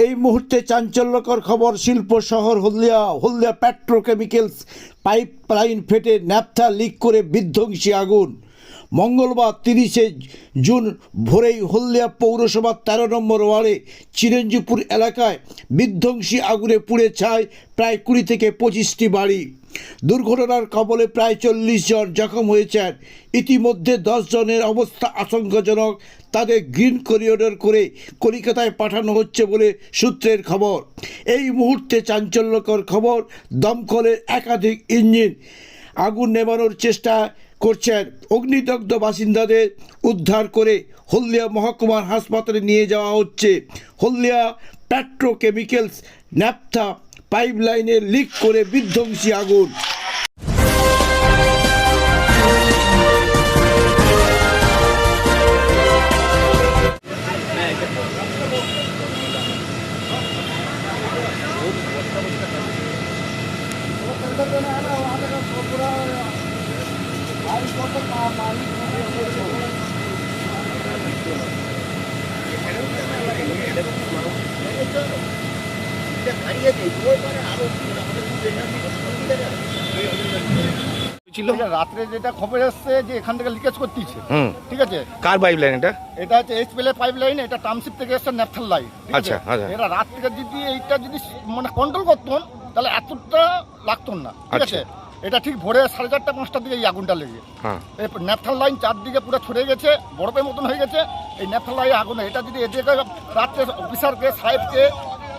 এই মুহূর্তে চাঞ্চল্যকর খবর। শিল্প শহর হলদিয়া পেট্রোকেমিক্যালস পাইপলাইন ফেটে ন্যাপথা লিক করে বিধ্বংসী আগুন। মঙ্গলবার 30শে জুন ভোরেই হলদিয়া পৌরসভার 13 নম্বর ওয়ার্ডে চিরঞ্জীবপুর এলাকায় বিধ্বংসী আগুনে পুড়ে ছাই প্রায় 20 থেকে 25টি বাড়ি। দুর্ঘটনার কবলে প্রায় 40 জন জখম হয়েছেন। ইতিমধ্যে 10 জনের অবস্থা আশঙ্কাজনক। তাদের গ্রিন করিডোর করে কলকাতায় পাঠানো হচ্ছে বলে সূত্রের খবর। এই মুহূর্তে চাঞ্চল্যকর খবর, দমকলের একাধিক ইঞ্জিন আগুন নেভানোর চেষ্টা করছেন। অগ্নিদগ্ধ বাসিন্দাদের উদ্ধার করে হলদিয়া মহকুমার হাসপাতালে নিয়ে যাওয়া হচ্ছে। হলদিয়া পেট্রোকেমিক্যালস ন্যাপথা পাইপলাইনে লিক করে বিধ্বংসী আগুন। রাত্রে যেটা খবর এসছে যে এখান থেকে লিকেজ করতেছে, ঠিক আছে। কার পাইপলাইন এটা? এটা হচ্ছে এইচপিএল এর পাইপলাইন। এটা টাউনশিপ থেকে এসছে ন্যাপথাল লাইন। আচ্ছা আচ্ছা। এরা রাত থেকে যদি এইটা যদি মানে কন্ট্রোল করতেন তাহলে এতটা লাগতো না, ঠিক আছে। এটা ঠিক ভোরে 4:30-5টার দিকে এই আগুনটা লেগে এই ন্যাপথাল লাইন চারদিকে পুরো ছড়ে গেছে, বরফের মতন হয়ে গেছে এই ন্যাপথাল লাইন আগুনে। এটা যদি এদিকে রাত্রে অফিসারকে, সাহেবকে,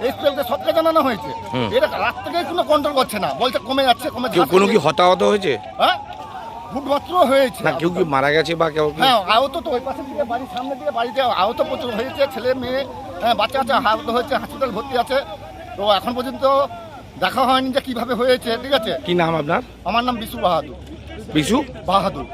এইচপিএলকে সবকে জানানো হয়েছে, এটা রাত থেকে কোনো কন্ট্রোল করছে না, বলছে কমে যাচ্ছে কমে যাচ্ছে। কোনো কি হতাহত হয়েছে? হ্যাঁ, ফুটমাত্র হয়েছে না, কেউ কি মারা গেছে বা কেউ? হ্যাঁ, আহত তো ওই পাশের দিকে বাড়ির সামনের দিকে বাড়িতে আহত প্রচুর হয়েছে, ছেলে মেয়ে, বাচ্চা আছে আহত হয়েছে, হসপিটাল ভর্তি আছে। তো এখন পর্যন্ত দেখা হয়নি যে কিভাবে হয়েছে, ঠিক আছে। কি নাম আপনার? আমার নাম বিশু বাহাদুর। বিশু বাহাদুর।